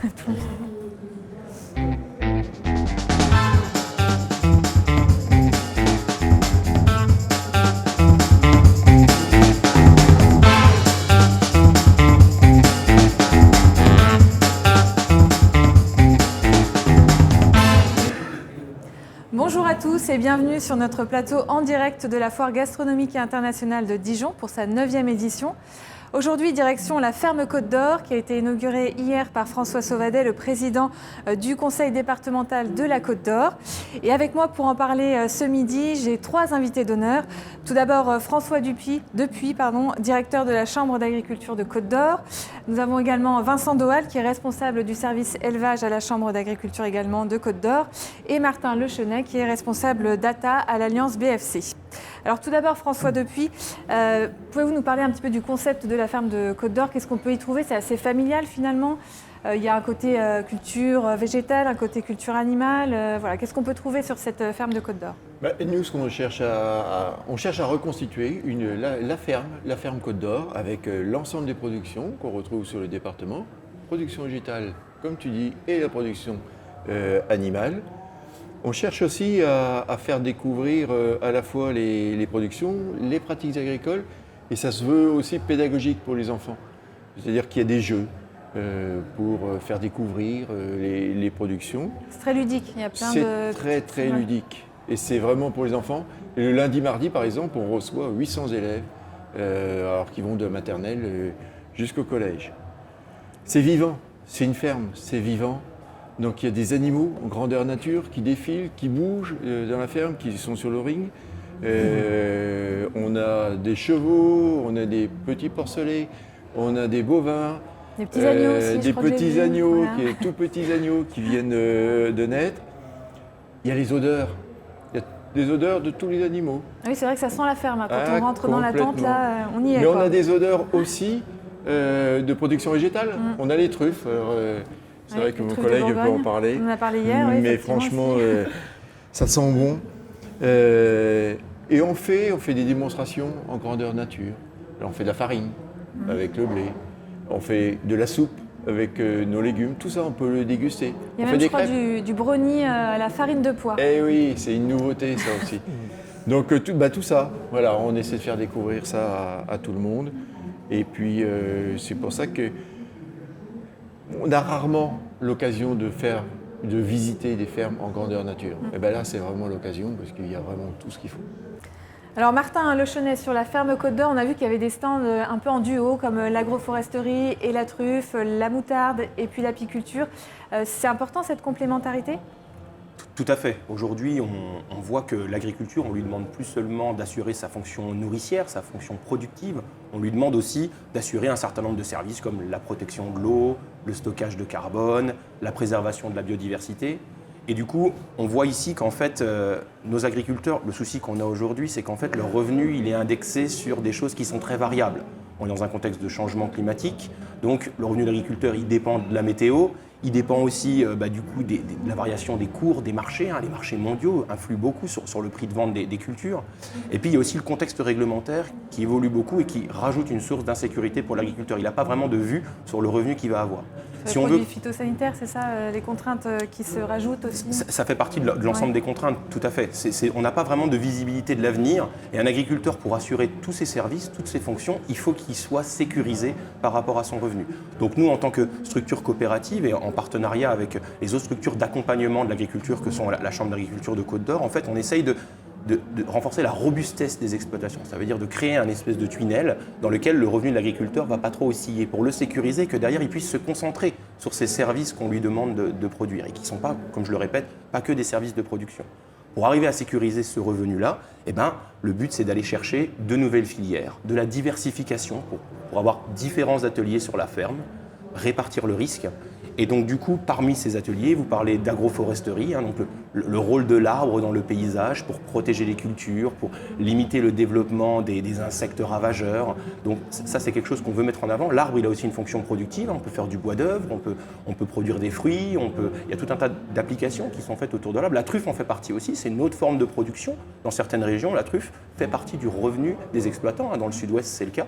Bonjour à tous et bienvenue sur notre plateau en direct de la Foire gastronomique et internationale de Dijon pour sa 9e édition. Aujourd'hui, direction la ferme Côte d'Or qui a été inaugurée hier par François Sauvadet, le président du conseil départemental de la Côte d'Or. Et avec moi pour en parler ce midi, j'ai 3 invités d'honneur. Tout d'abord François Depuis, directeur de la Chambre d'agriculture de Côte d'Or. Nous avons également Vincent Doal qui est responsable du service élevage à la Chambre d'agriculture également de Côte d'Or. Et Martin Lechenet qui est responsable data à l'Alliance BFC. Alors tout d'abord François Depuis, pouvez-vous nous parler un petit peu du concept de la ferme de Côte d'Or? Qu'est-ce qu'on peut y trouver? C'est assez familial finalement. Il y a un côté culture végétale, un côté culture animale. Voilà. Qu'est-ce qu'on peut trouver sur cette ferme de Côte d'Or? Nous, ce qu'on cherche on cherche à reconstituer la ferme Côte d'Or avec l'ensemble des productions qu'on retrouve sur le département. Production végétale, comme tu dis, et la production animale. On cherche aussi à faire découvrir à la fois les productions, les pratiques agricoles, et ça se veut aussi pédagogique pour les enfants. C'est-à-dire qu'il y a des jeux pour faire découvrir les productions. C'est très ludique, il y a plein C'est très ludique, et c'est vraiment pour les enfants. Et le lundi, mardi, par exemple, on reçoit 800 élèves, alors qui vont de maternelle jusqu'au collège. C'est vivant, c'est une ferme, c'est vivant. Donc il y a des animaux en grandeur nature qui défilent, qui bougent dans la ferme, qui sont sur le ring. On a des chevaux, on a des petits porcelets, on a des bovins, des petits agneaux aussi, des petits agneaux, voilà. tout petits agneaux qui viennent de naître. Il y a les odeurs. Il y a des odeurs de tous les animaux. Oui, c'est vrai que ça sent la ferme. Quand on rentre dans la tente, là, on y est. Mais on a des odeurs aussi de production végétale. On a les truffes. C'est vrai que mon collègue peut en parler. On en a parlé hier, oui. Mais franchement, ça sent bon. Et on fait des démonstrations en grandeur nature. Alors, on fait de la farine avec le blé. On fait de la soupe avec nos légumes. Tout ça, on peut le déguster. Il y a même, je crois, du brownie à la farine de pois. Eh oui, c'est une nouveauté, ça aussi. Donc, tout ça, voilà, on essaie de faire découvrir ça à tout le monde. Et puis, c'est pour ça que on a rarement l'occasion de visiter des fermes en grandeur nature. Et bien là, c'est vraiment l'occasion parce qu'il y a vraiment tout ce qu'il faut. Alors Martin Lechenet, sur la ferme Côte d'Or, on a vu qu'il y avait des stands un peu en duo comme l'agroforesterie et la truffe, la moutarde et puis l'apiculture. C'est important cette complémentarité ? Tout à fait. Aujourd'hui, on voit que l'agriculture, on lui demande plus seulement d'assurer sa fonction nourricière, sa fonction productive, on lui demande aussi d'assurer un certain nombre de services comme la protection de l'eau, le stockage de carbone, la préservation de la biodiversité. Et du coup, on voit ici qu'en fait, nos agriculteurs, le souci qu'on a aujourd'hui, c'est qu'en fait, leur revenu, il est indexé sur des choses qui sont très variables. On est dans un contexte de changement climatique, donc le revenu de l'agriculteur, il dépend de la météo. Il dépend aussi du coup de la variation des cours des marchés. Les marchés mondiaux influent beaucoup sur le prix de vente des cultures. Et puis il y a aussi le contexte réglementaire qui évolue beaucoup et qui rajoute une source d'insécurité pour l'agriculteur. Il n'a pas vraiment de vue sur le revenu qu'il va avoir. Si on veut phytosanitaire, c'est ça, les contraintes qui se rajoutent aussi? Ça fait partie de l'ensemble des contraintes, tout à fait. On n'a pas vraiment de visibilité de l'avenir. Et un agriculteur, pour assurer tous ses services, toutes ses fonctions, il faut qu'il soit sécurisé par rapport à son revenu. Donc nous, en tant que structure coopérative et en partenariat avec les autres structures d'accompagnement de l'agriculture que sont la Chambre d'agriculture de Côte d'Or, en fait, on essaye de renforcer la robustesse des exploitations. Ça veut dire de créer un espèce de tunnel dans lequel le revenu de l'agriculteur ne va pas trop osciller pour le sécuriser, que derrière il puisse se concentrer sur ces services qu'on lui demande de produire et qui ne sont pas, comme je le répète, pas que des services de production. Pour arriver à sécuriser ce revenu-là, le but c'est d'aller chercher de nouvelles filières, de la diversification pour avoir différents ateliers sur la ferme, répartir le risque. Et donc du coup, parmi ces ateliers, vous parlez d'agroforesterie, donc le rôle de l'arbre dans le paysage pour protéger les cultures, pour limiter le développement des insectes ravageurs. Donc ça, c'est quelque chose qu'on veut mettre en avant. L'arbre, il a aussi une fonction productive. On peut faire du bois d'œuvre, on peut produire des fruits, il y a tout un tas d'applications qui sont faites autour de l'arbre. La truffe en fait partie aussi. C'est une autre forme de production. Dans certaines régions, la truffe fait partie du revenu des exploitants. Dans le sud-ouest, c'est le cas.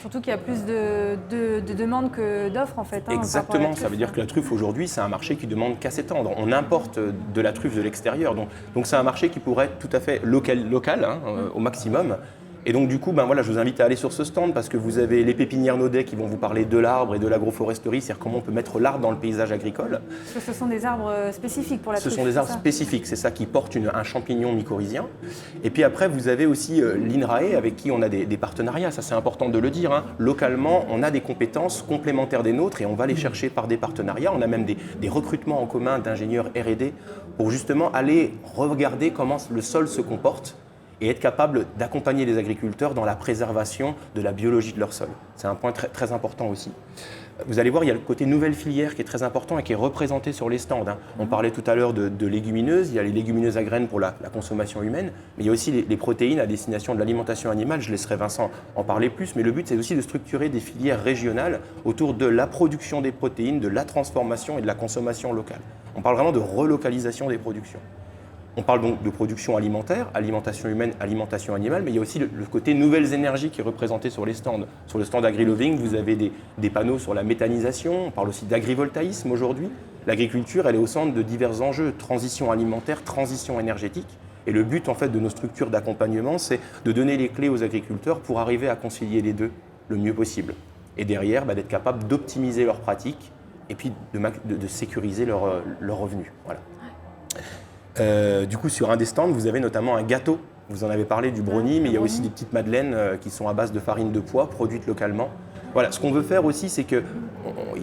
Surtout qu'il y a plus de demandes que d'offres en fait. Exactement, ça veut dire que la truffe aujourd'hui, c'est un marché qui demande qu'à s'étendre. On importe de la truffe de l'extérieur, donc c'est un marché qui pourrait être tout à fait local au maximum. Et donc du coup, je vous invite à aller sur ce stand parce que vous avez les pépinières Naudet qui vont vous parler de l'arbre et de l'agroforesterie, c'est-à-dire comment on peut mettre l'arbre dans le paysage agricole. Parce que ce sont des arbres spécifiques pour la truffe. Ce sont des arbres spécifiques, c'est ça qui porte un champignon mycorhizien. Et puis après, vous avez aussi l'INRAE avec qui on a des partenariats, ça c'est important de le dire. Localement, on a des compétences complémentaires des nôtres et on va les chercher par des partenariats. On a même des recrutements en commun d'ingénieurs R&D pour justement aller regarder comment le sol se comporte et être capable d'accompagner les agriculteurs dans la préservation de la biologie de leur sol. C'est un point très, très important aussi. Vous allez voir, il y a le côté nouvelle filière qui est très important et qui est représenté sur les stands. On parlait tout à l'heure de légumineuses, il y a les légumineuses à graines pour la consommation humaine, mais il y a aussi les protéines à destination de l'alimentation animale. Je laisserai Vincent en parler plus, mais le but c'est aussi de structurer des filières régionales autour de la production des protéines, de la transformation et de la consommation locale. On parle vraiment de relocalisation des productions. On parle donc de production alimentaire, alimentation humaine, alimentation animale, mais il y a aussi le côté nouvelles énergies qui est représenté sur les stands. Sur le stand AgriLoving, vous avez des panneaux sur la méthanisation, on parle aussi d'agrivoltaïsme aujourd'hui. L'agriculture, elle est au centre de divers enjeux, transition alimentaire, transition énergétique. Et le but en fait de nos structures d'accompagnement, c'est de donner les clés aux agriculteurs pour arriver à concilier les deux le mieux possible. Et derrière, d'être capable d'optimiser leurs pratiques et puis de sécuriser leurs revenus. Voilà. Du coup, sur un des stands, vous avez notamment un gâteau. Vous en avez parlé du brownie, mais il y a aussi des petites madeleines qui sont à base de farine de pois, produites localement. Voilà, ce qu'on veut faire aussi, c'est qu'il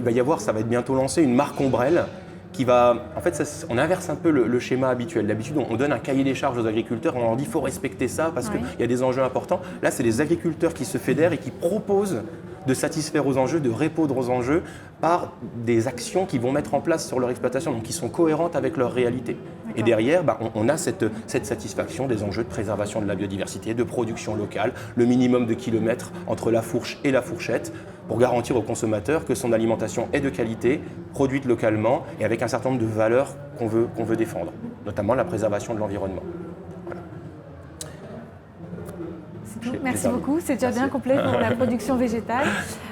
va y avoir, ça va être bientôt lancé, une marque ombrelle qui va... En fait, on inverse un peu le schéma habituel. D'habitude, on donne un cahier des charges aux agriculteurs, on leur dit qu'il faut respecter ça parce qu'il y a des enjeux importants. Là, c'est les agriculteurs qui se fédèrent et qui proposent de satisfaire aux enjeux, de répondre aux enjeux par des actions qu'ils vont mettre en place sur leur exploitation, donc qui sont cohérentes avec leur réalité. Et derrière, on a cette satisfaction des enjeux de préservation de la biodiversité, de production locale, le minimum de kilomètres entre la fourche et la fourchette, pour garantir au consommateur que son alimentation est de qualité, produite localement et avec un certain nombre de valeurs qu'on veut défendre, notamment la préservation de l'environnement. Merci beaucoup, c'est déjà bien complet pour la production végétale.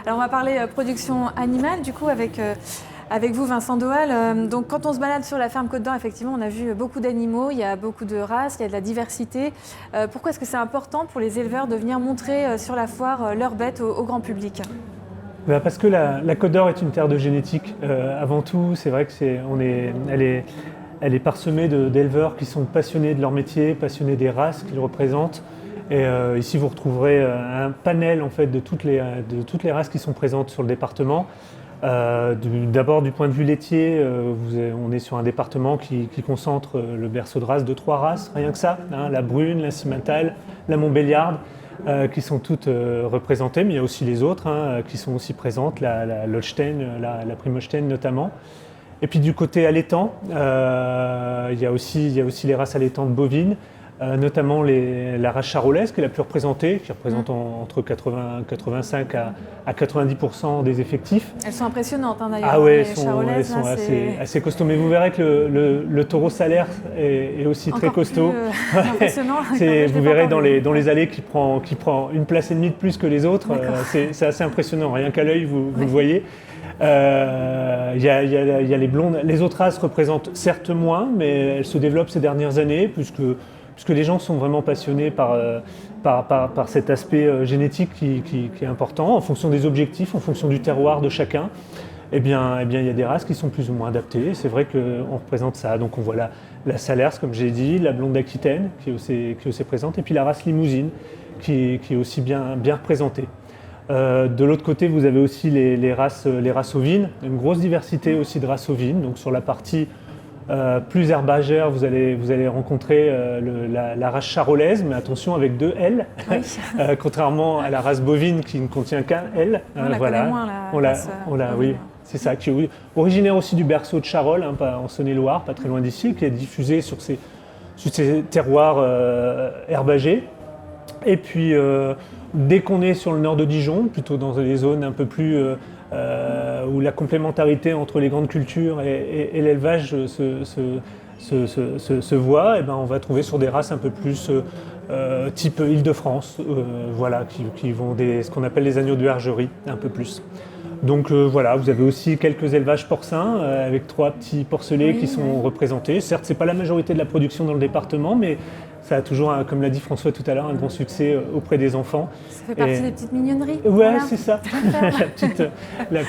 Alors on va parler production animale du coup avec vous Vincent Doal. Donc quand on se balade sur la ferme Côte d'Or, effectivement on a vu beaucoup d'animaux, il y a beaucoup de races, il y a de la diversité. Pourquoi est-ce que c'est important pour les éleveurs de venir montrer sur la foire leurs bêtes au grand public ? Parce que la Côte d'Or est une terre de génétique. Avant tout, c'est vrai que elle est parsemée d'éleveurs qui sont passionnés de leur métier, passionnés des races qu'ils représentent. Et ici, vous retrouverez un panel en fait, de toutes les races qui sont présentes sur le département. D'abord, du point de vue laitier, on est sur un département qui concentre le berceau de races de 3 races, rien que ça, la brune, la cimentale, la montbéliarde, qui sont toutes représentées, mais il y a aussi les autres qui sont aussi présentes, la Holstein, la Primostein notamment. Et puis du côté allaitant, il y a aussi les races allaitantes bovines, notamment la race charolaise qui est la plus représentée, qui représente entre 85 à 90% des effectifs. Elles sont impressionnantes d'ailleurs. Ah oui, elles sont assez costauds. Mais vous verrez que le taureau salaire est aussi encore très costaud. Impressionnant. Vous verrez dans les allées qui prend 1,5 place de plus que les autres. C'est assez impressionnant. Rien qu'à l'œil, vous le voyez. Il y a les blondes. Les autres races représentent certes moins, mais elles se développent ces dernières années puisque les gens sont vraiment passionnés par cet aspect génétique qui est important, en fonction des objectifs, en fonction du terroir de chacun. Eh bien, il y a des races qui sont plus ou moins adaptées. C'est vrai qu'on représente ça. Donc on voit la Salers, comme j'ai dit, la blonde d'Aquitaine, qui est aussi présente, et puis la race limousine, qui est aussi bien représentée. De l'autre côté, vous avez aussi les races ovines, une grosse diversité aussi de races ovines. Donc sur la partie plus herbagère, vous allez rencontrer la race charolaise, mais attention avec 2 L, oui. Contrairement à la race bovine qui ne contient qu'un L. On connaît moins, oui, c'est ça, qui est originaire aussi du berceau de Charolles, en Saône-et-Loire, pas très loin d'ici, qui est diffusé sur ces terroirs herbagés. Et puis, dès qu'on est sur le nord de Dijon, plutôt dans des zones un peu plus où la complémentarité entre les grandes cultures et l'élevage se voit, et on va trouver sur des races un peu plus type Île-de-France, voilà, qui vont ce qu'on appelle les agneaux de bergerie, un peu plus. Donc voilà, vous avez aussi quelques élevages porcins avec 3 petits porcelets qui sont représentés. Certes, ce n'est pas la majorité de la production dans le département, mais ça a toujours, comme l'a dit François tout à l'heure, un grand succès auprès des enfants. Ça fait partie des petites mignonneries. Ouais, voilà. c'est ça. la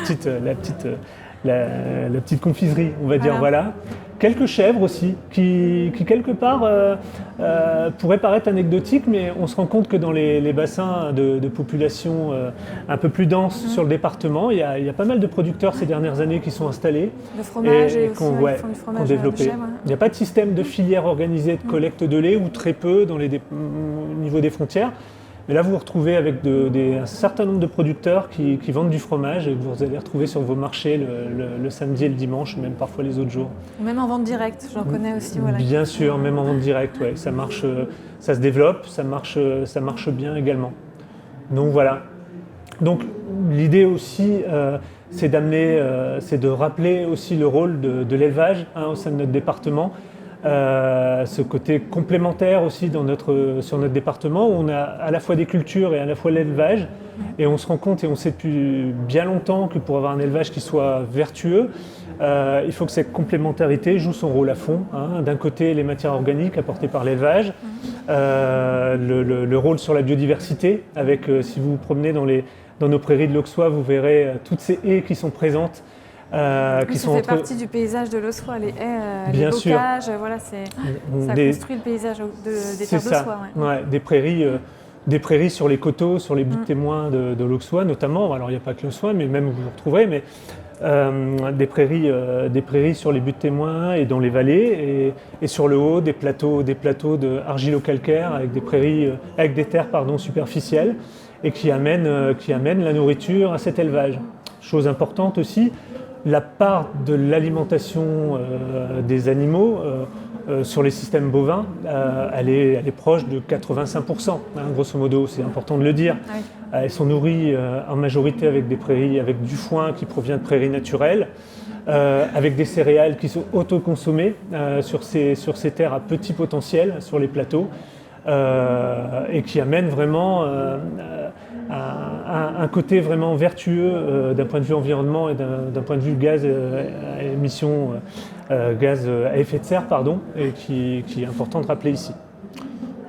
petite confiserie, on va dire, voilà. Quelques chèvres aussi, qui quelque part pourraient paraître anecdotiques, mais on se rend compte que dans les bassins de population un peu plus denses sur le département, il y a pas mal de producteurs ces dernières années qui sont installés. Le fromage et aussi, qui ont développé. de chèvre, ouais. Il n'y a pas de système de filière organisée de collecte de lait, ou très peu au niveau des frontières. Mais là, vous vous retrouvez avec un certain nombre de producteurs qui vendent du fromage et que vous allez retrouver sur vos marchés le samedi et le dimanche, même parfois les autres jours. Même en vente directe, j'en connais aussi. Voilà. Bien sûr, même en vente directe, ouais, ça marche, ça se développe, ça marche bien également. Donc voilà. Donc l'idée aussi, c'est de rappeler aussi le rôle de l'élevage au sein de notre département. Ce côté complémentaire aussi sur notre département où on a à la fois des cultures et à la fois l'élevage, et on se rend compte et on sait depuis bien longtemps que pour avoir un élevage qui soit vertueux, il faut que cette complémentarité joue son rôle à fond. D'un côté, les matières organiques apportées par l'élevage, le rôle sur la biodiversité avec, si vous vous promenez dans nos prairies de l'Auxois, vous verrez toutes ces haies qui sont présentes. Ça fait partie du paysage de l'Auxois, les haies, les bocages, voilà, ça construit le paysage des terres d'Auxois. Ouais, des prairies sur les coteaux, sur les buttes témoins de l'Auxois notamment. Alors il n'y a pas que l'Auxois, mais même vous retrouverez, mais des prairies sur les buttes témoins et dans les vallées, et sur le haut des plateaux de argilo-calcaire avec des prairies, avec des terres superficielles, et qui amènent la nourriture à cet élevage. Chose importante aussi, la part de l'alimentation des animaux sur les systèmes bovins, elle est proche de 85%, grosso modo, c'est important de le dire. Oui. Elles sont nourries en majorité avec des prairies, avec du foin qui provient de prairies naturelles, avec des céréales qui sont autoconsommées sur ces terres à petit potentiel, sur les plateaux, et qui amènent vraiment un côté vraiment vertueux d'un point de vue environnement et d'un point de vue gaz à effet de serre, et qui est important de rappeler ici.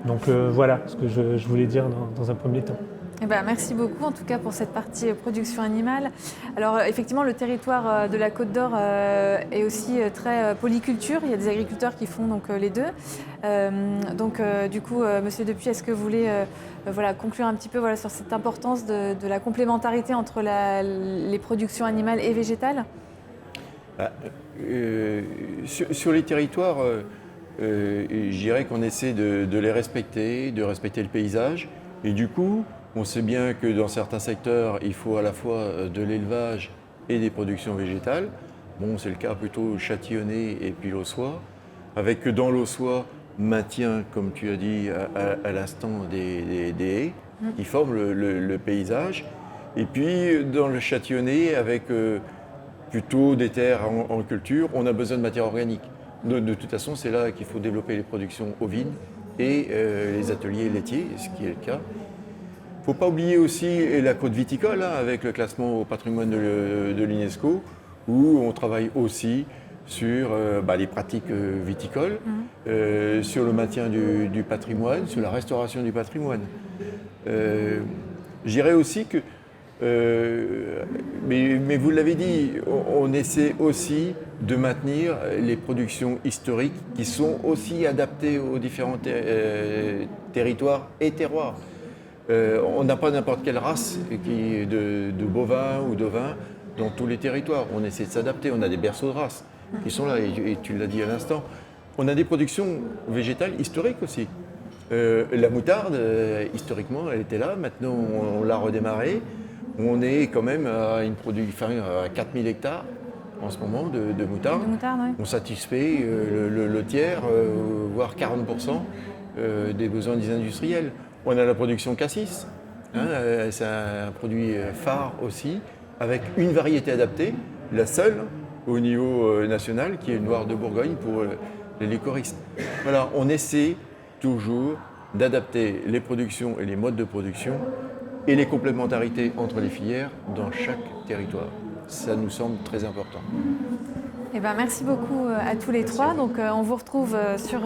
Donc voilà ce que je voulais dire dans un premier temps. Eh ben, merci beaucoup en tout cas pour cette partie production animale. Alors effectivement le territoire de la Côte d'Or est aussi très polyculture, il y a des agriculteurs qui font donc les deux. Du coup Monsieur Depuy, est-ce que vous voulez conclure un petit peu sur cette importance de la complémentarité entre les productions animales et végétales? Sur les territoires, je dirais qu'on essaie de les respecter, de respecter le paysage, et du coup on sait bien que dans certains secteurs, il faut à la fois de l'élevage et des productions végétales. Bon, c'est le cas plutôt châtillonnais et puis l'Auxois, avec dans l'Auxois, maintien, comme tu as dit à l'instant, des haies qui forment le paysage. Et puis dans le châtillonnais, avec plutôt des terres en culture, on a besoin de matière organique. De toute façon, c'est là qu'il faut développer les productions ovines et les ateliers laitiers, ce qui est le cas. Il ne faut pas oublier aussi la côte viticole, avec le classement au patrimoine de l'UNESCO, où on travaille aussi sur les pratiques viticoles, sur le maintien du patrimoine, sur la restauration du patrimoine. Je dirais aussi que, mais vous l'avez dit, on essaie aussi de maintenir les productions historiques qui sont aussi adaptées aux différents territoires et terroirs. On n'a pas n'importe quelle race de bovins ou d'ovins dans tous les territoires. On essaie de s'adapter. On a des berceaux de races qui sont là, et tu l'as dit à l'instant. On a des productions végétales historiques aussi. La moutarde, historiquement, elle était là. Maintenant, on l'a redémarrée. On est quand même à à 4000 hectares en ce moment de moutarde. Oui. On satisfait le tiers, voire 40% des besoins des industriels. On a la production cassis, c'est un produit phare aussi, avec une variété adaptée, la seule au niveau national, qui est le noir de Bourgogne pour les licoristes. Voilà, on essaie toujours d'adapter les productions et les modes de production et les complémentarités entre les filières dans chaque territoire. Ça nous semble très important. Eh ben, merci beaucoup à tous les trois. Donc, on vous retrouve sur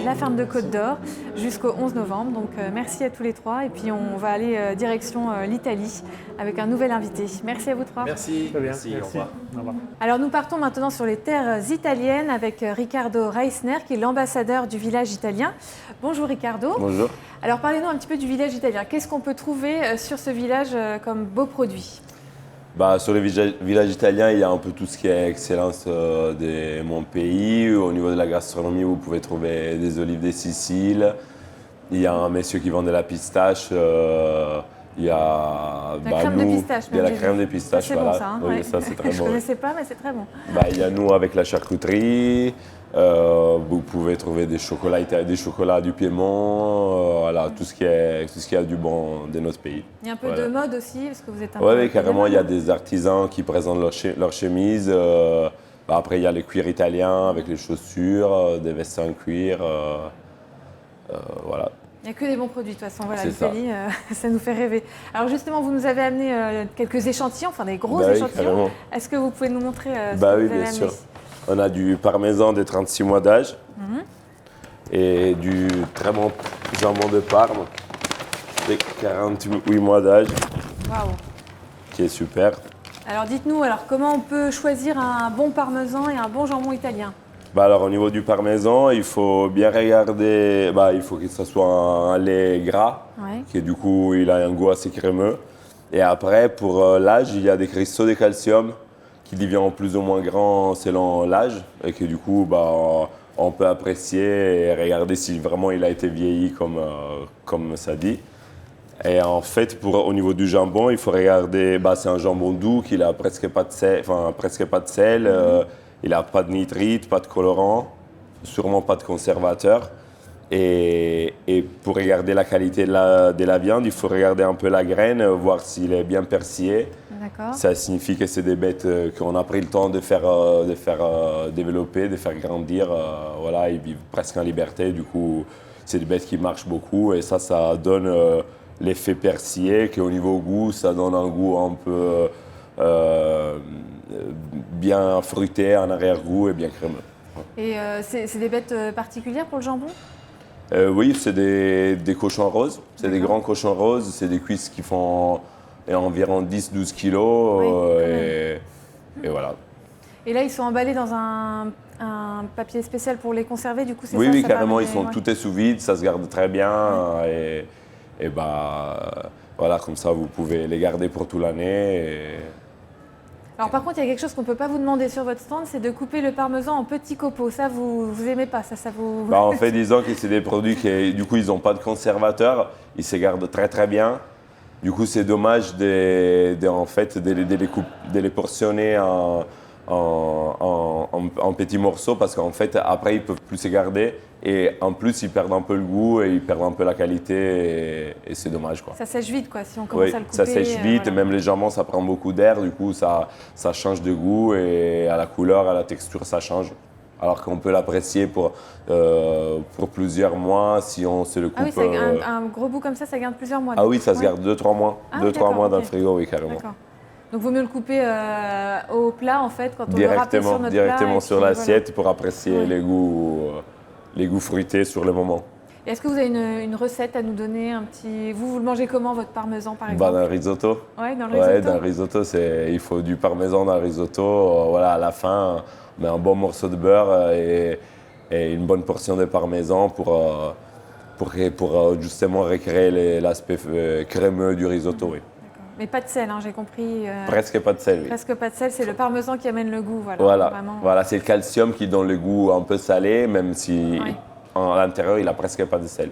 la ferme de Côte d'Or jusqu'au 11 novembre. Donc, merci à tous les trois. Et puis, on va aller direction l'Italie avec un nouvel invité. Merci à vous trois. Merci. Très bien. Merci, au revoir. Au revoir. Alors, nous partons maintenant sur les terres italiennes avec Riccardo Reisner, qui est l'ambassadeur du village italien. Bonjour Riccardo. Bonjour. Alors, parlez-nous un petit peu du village italien. Qu'est-ce qu'on peut trouver sur ce village comme beaux produits ? Sur le village italien, il y a un peu tout ce qui est excellence de mon pays. Au niveau de la gastronomie, vous pouvez trouver des olives de Sicile. Il y a un monsieur qui vend de la pistache. Il y a La crème de pistache. de la crème de pistache. C'est bon ça. Hein, oui, ouais. ça c'est très Je bon. ne connaissais pas, mais c'est très bon. Il y a nous avec la charcuterie. Vous pouvez trouver des chocolats du Piémont, voilà, tout ce qui a du bon de notre pays. Il y a un peu Voilà. de mode aussi, parce que vous êtes un Oui, peu carrément, il y a mode. des artisans qui présentent leurs chemises. Après, il y a le cuir italien avec les chaussures, des vestes en cuir. Voilà. Il n'y a que des bons produits, de toute façon. Voilà, C'est ça. l'Italie, ça nous fait rêver. Alors justement, vous nous avez amené quelques échantillons, enfin des gros Oui, échantillons. carrément. Est-ce que vous pouvez nous montrer ce Bah que oui, vous avez bien amené sûr. On a du parmesan de 36 mois d'âge et du très bon jambon de Parme de 48 mois d'âge, Waouh. qui est super. Alors dites-nous, comment on peut choisir un bon parmesan et un bon jambon italien ? Alors au niveau du parmesan, il faut bien regarder, il faut que ce soit un lait gras, Ouais. qui du coup il a un goût assez crémeux. Et après, pour l'âge, il y a des cristaux de calcium qui deviennent plus ou moins grands selon l'âge et que du coup on peut apprécier et regarder si vraiment il a été vieilli comme ça dit. Et en fait, au niveau du jambon, il faut regarder, c'est un jambon doux qui n'a presque pas de sel, il n'a pas de nitrite, pas de colorant, sûrement pas de conservateur. Et pour regarder la qualité de la viande, il faut regarder un peu la graine, voir s'il est bien persillé. D'accord. Ça signifie que c'est des bêtes qu'on a pris le temps de faire développer, de faire grandir. Voilà, ils vivent presque en liberté. Du coup, c'est des bêtes qui marchent beaucoup et ça donne l'effet persillé, qu'au niveau goût, ça donne un goût un peu bien fruité en arrière-goût et bien crémeux. Et c'est des bêtes particulières pour le jambon ? Oui, c'est des cochons roses. C'est des D'accord. grands cochons roses. C'est des cuisses qui font environ 10-12 kilos. Oui, quand Et voilà. Et là, ils sont emballés dans un papier spécial pour les conserver, du coup, c'est Oui, ça oui, ça carrément. permet- Ils sont ouais. tout est sous vide. Ça se garde très bien. Et voilà, comme ça, vous pouvez les garder pour toute l'année. Alors par contre, il y a quelque chose qu'on ne peut pas vous demander sur votre stand, c'est de couper le parmesan en petits copeaux. Ça, vous aimez pas, ça vous... En fait, disons que c'est des produits qui, du coup, ils n'ont pas de conservateur. Ils se gardent très, très bien. Du coup, c'est dommage de les portionner en petits morceaux parce qu'en fait, après, ils ne peuvent plus se garder. Et en plus, ils perdent un peu le goût et ils perdent un peu la qualité. Et c'est dommage, quoi. Ça sèche vite, quoi, si on commence Oui, à le couper. ça sèche vite. voilà. Même les jambons, ça prend beaucoup d'air. Du coup, ça change de goût et à la couleur, à la texture, ça change. Alors qu'on peut l'apprécier pour plusieurs mois si on se le coupe. Ah oui, un gros bout comme ça garde plusieurs mois. Ah oui, ça se Ouais. garde 2-3 mois. Ah oui, 2-3 d'accord, mois dans ok. le frigo, oui, carrément. D'accord. Donc, vaut mieux le couper au plat, en fait, quand on le râpe sur notre Directement plat. sur l'assiette pour apprécier Ouais. les goûts fruités sur le moment. Et est-ce que vous avez une recette à nous donner, un petit... Vous le mangez comment, votre parmesan, par exemple? Dans le risotto. Ouais, dans le Ouais, risotto. dans le risotto, il faut du parmesan dans le risotto. Voilà, à la fin, on met un bon morceau de beurre et une bonne portion de parmesan pour justement recréer l'aspect crémeux du risotto. Oui. D'accord. Mais pas de sel, hein, j'ai compris. Presque pas de sel, oui. Presque pas de sel, c'est le parmesan qui amène le goût. Voilà, Vraiment. voilà, c'est le calcium qui donne le goût un peu salé, même si Ouais. à l'intérieur, il n'a presque pas de sel.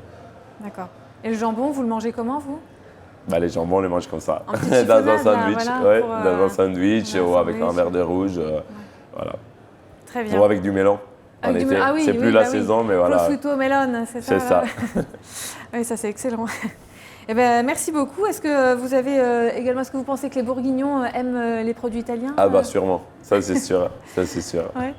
D'accord. Et le jambon, vous le mangez comment, vous? Les jambons, on les mange comme ça. En petit Dans un chiffonnade, là, sandwich, voilà, ouais, pour, dans un sandwich dans un ou avec un sandwich. verre de rouge. Voilà. Très bien. Ou avec du melon. En Avec du été. ah oui, C'est oui, plus bah la oui. saison, mais voilà. Prosciutto melon, c'est ça? C'est ça. Oui, ça c'est excellent. Eh ben, merci beaucoup. Est-ce que vous avez également, est-ce que vous pensez que les Bourguignons aiment les produits italiens? Sûrement. Ça, c'est sûr. Ça, c'est sûr. Ouais.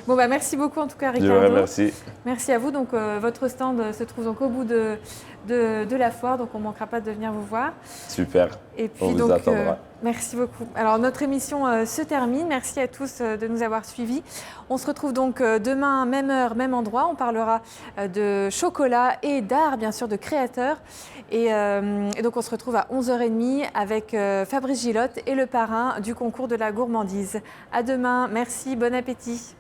Bon, merci beaucoup en tout cas, Je Ricardo. vous remercie. Merci à vous. Donc, votre stand se trouve donc au bout de la foire, donc on ne manquera pas de venir vous voir. Super. Et puis On vous donc, attendra. merci beaucoup. Alors, notre émission se termine. Merci à tous de nous avoir suivis. On se retrouve donc demain, même heure, même endroit. On parlera de chocolat et d'art, bien sûr, de créateurs. Et donc, on se retrouve à 11h30 avec Fabrice Gillotte et le parrain du concours de la gourmandise. À demain. Merci. Bon appétit.